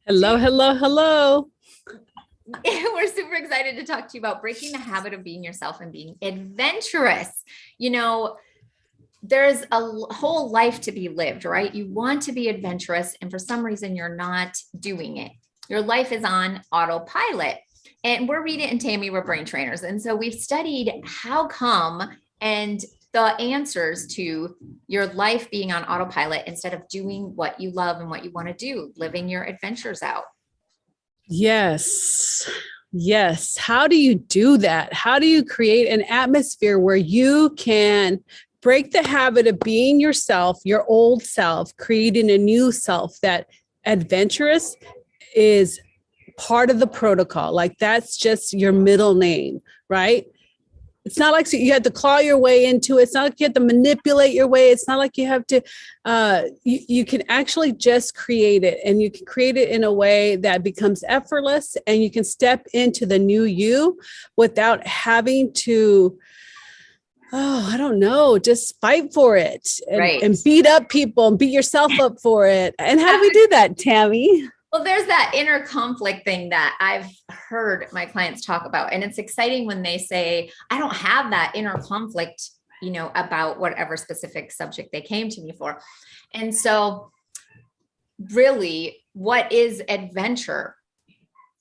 Hello, hello, hello. We're super excited to talk to you about breaking the habit of being yourself and being adventurous. You know, there's a whole life to be lived, right? You want to be adventurous, and for some reason, you're not doing it. Your life is on autopilot. And we're Rita and Tammy, we're brain trainers. And so we've studied how come and the answers to your life being on autopilot instead of doing what you love and what you want to do, living your adventures out. Yes. Yes. How do you do that? How do you create an atmosphere where you can break the habit of being yourself, your old self, creating a new self that adventurous is part of the protocol? Like that's just your middle name, right? It's not like you have to claw your way into it. It's not like you have to manipulate your way. It's not like you have to, you can actually just create it, and you can create it in a way that becomes effortless, and you can step into the new you without having to, I don't know, just fight for it and beat up people and beat yourself up for it. And how do we do that, Tammy? Well, there's that inner conflict thing that I've heard my clients talk about. And it's exciting when they say, I don't have that inner conflict, about whatever specific subject they came to me for. And so really, what is adventure?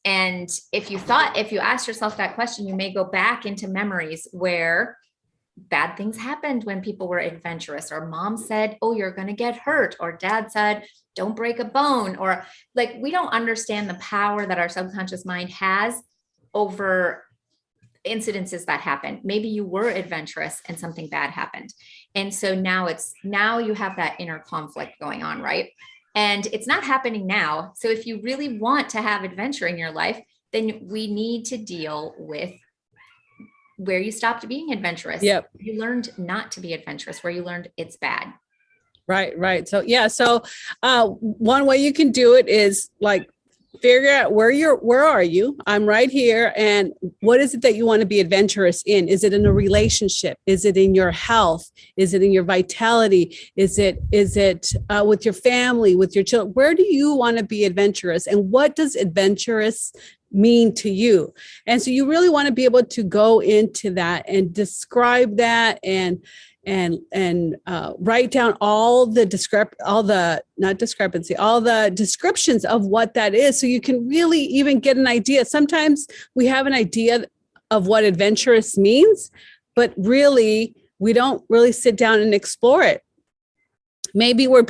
And if you ask yourself that question, you may go back into memories where bad things happened when people were adventurous, or mom said, oh, you're going to get hurt, or dad said, don't break a bone, or like, we don't understand the power that our subconscious mind has over incidences that happen. Maybe you were adventurous and something bad happened. And so now you have that inner conflict going on, right? And it's not happening now. So if you really want to have adventure in your life, then we need to deal with where you stopped being adventurous. Yep. You learned not to be adventurous, where you learned it's bad. Right. So, yeah. So, one way you can do it is like figure out where are you? I'm right here. And what is it that you want to be adventurous in? Is it in a relationship? Is it in your health? Is it in your vitality? Is it with your family, with your children? Where do you want to be adventurous? And what does adventurous mean to you? And so you really want to be able to go into that and describe that and write down all the descriptions of what that is, so you can really even get an idea. Sometimes we have an idea of what adventurous means, but really we don't really sit down and explore it. Maybe we're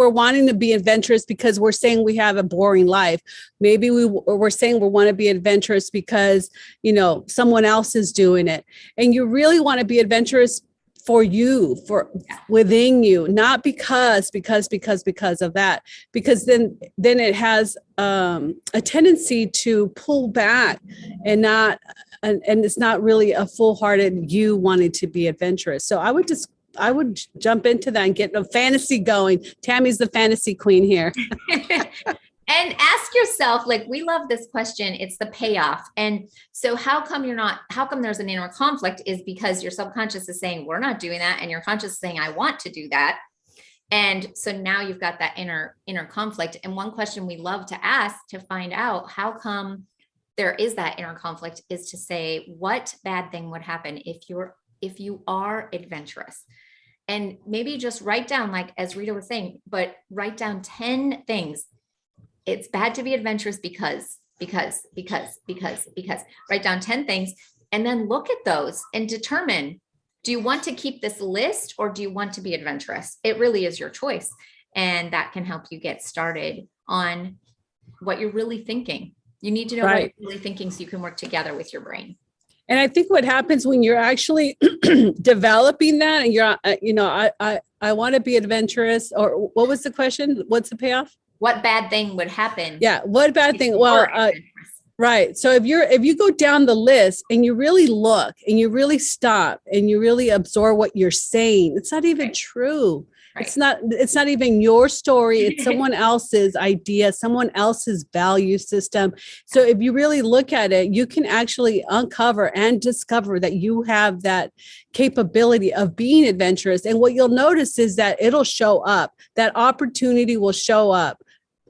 wanting to be adventurous because we're saying we have a boring life. Maybe we're saying we want to be adventurous because, someone else is doing it. And you really want to be adventurous for you, for within you, not because of that, because then it has a tendency to pull back and it's not really a full-hearted you wanting to be adventurous. So I would jump into that and get the fantasy going. Tammy's the fantasy queen here. And ask yourself, like, we love this question. It's the payoff. And so how come there's an inner conflict is because your subconscious is saying, we're not doing that. And your conscious is saying, I want to do that. And so now you've got that inner conflict. And one question we love to ask to find out how come there is that inner conflict is to say, what bad thing would happen if you are adventurous? And maybe just write down, like, as Rita was saying, but write down 10 things. It's bad to be adventurous because. Write down 10 things and then look at those and determine, do you want to keep this list or do you want to be adventurous? It really is your choice. And that can help you get started on what you're really thinking. You need to know what you're really thinking so you can work together with your brain. And I think what happens when you're actually developing that and you're, I want to be adventurous, or what was the question? What's the payoff? What bad thing would happen? Yeah. What bad thing? Well, right. So if you go down the list and you really look and you really stop and you really absorb what you're saying, it's not even true. Right. It's not even your story. It's someone else's idea, someone else's value system. So if you really look at it, you can actually uncover and discover that you have that capability of being adventurous. And what you'll notice is that it'll show up, that opportunity will show up.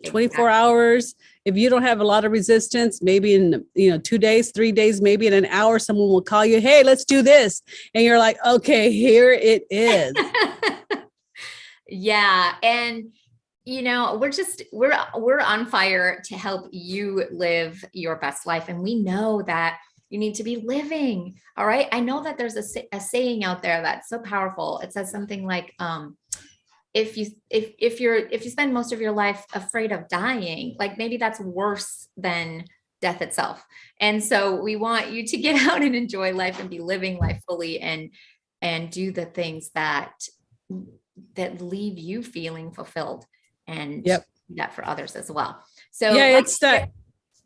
24 hours. If you don't have a lot of resistance, maybe in 2 days, 3 days, maybe in an hour, someone will call you, hey, let's do this. And you're like, okay, here it is. Yeah. And we're on fire to help you live your best life. And we know that you need to be living. All right. I know that there's a saying out there that's so powerful. It says something like, if you spend most of your life afraid of dying, like maybe that's worse than death itself. And so we want you to get out and enjoy life and be living life fully and do the things that leave you feeling fulfilled, and Yep. do that for others as well. So yeah, it's that.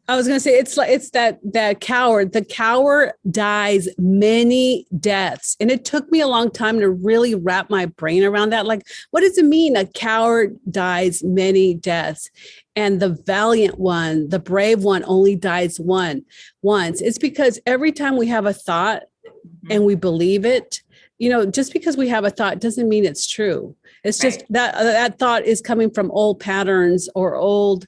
I was going to say, it's that coward. The coward dies many deaths. And it took me a long time to really wrap my brain around that. Like, what does it mean? A coward dies many deaths. And the valiant one, the brave one, only dies once. It's because every time we have a thought and we believe it, just because we have a thought doesn't mean it's true. It's just that thought is coming from old patterns or old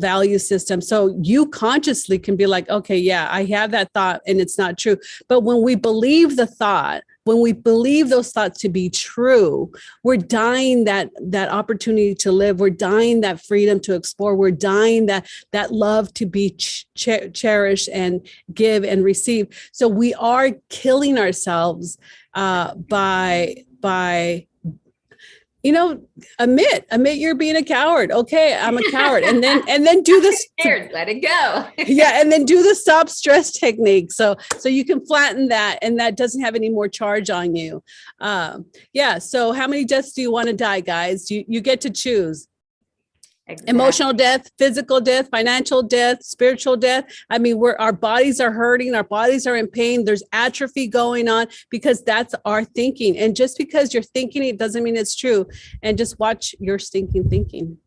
value systems. So you consciously can be like, okay, yeah, I have that thought and it's not true. But when we believe the thought, when we believe those thoughts to be true, we're dying that opportunity to live. We're dying that freedom to explore. We're dying that love to be cherished and give and receive. So we are killing ourselves by admit you're being a coward. Okay, I'm a coward. And then do this. Let it go. Yeah. And then do the stop stress technique. So you can flatten that and that doesn't have any more charge on you. Yeah. So how many deaths do you want to die, guys? You get to choose. Exactly. Emotional death, physical death, financial death, spiritual death. I mean, our bodies are hurting, our bodies are in pain. There's atrophy going on because that's our thinking. And just because you're thinking it doesn't mean it's true. And just watch your stinking thinking.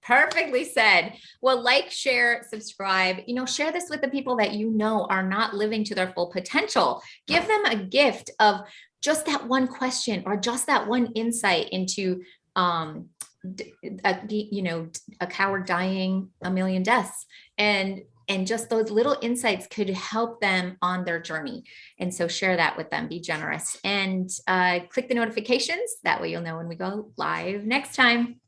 Perfectly said. Well, share, subscribe, share this with the people that are not living to their full potential. Give them a gift of just that one question or just that one insight into, a coward dying a million deaths, and just those little insights could help them on their journey. And so share that with them, be generous, and click the notifications. That way you'll know when we go live next time.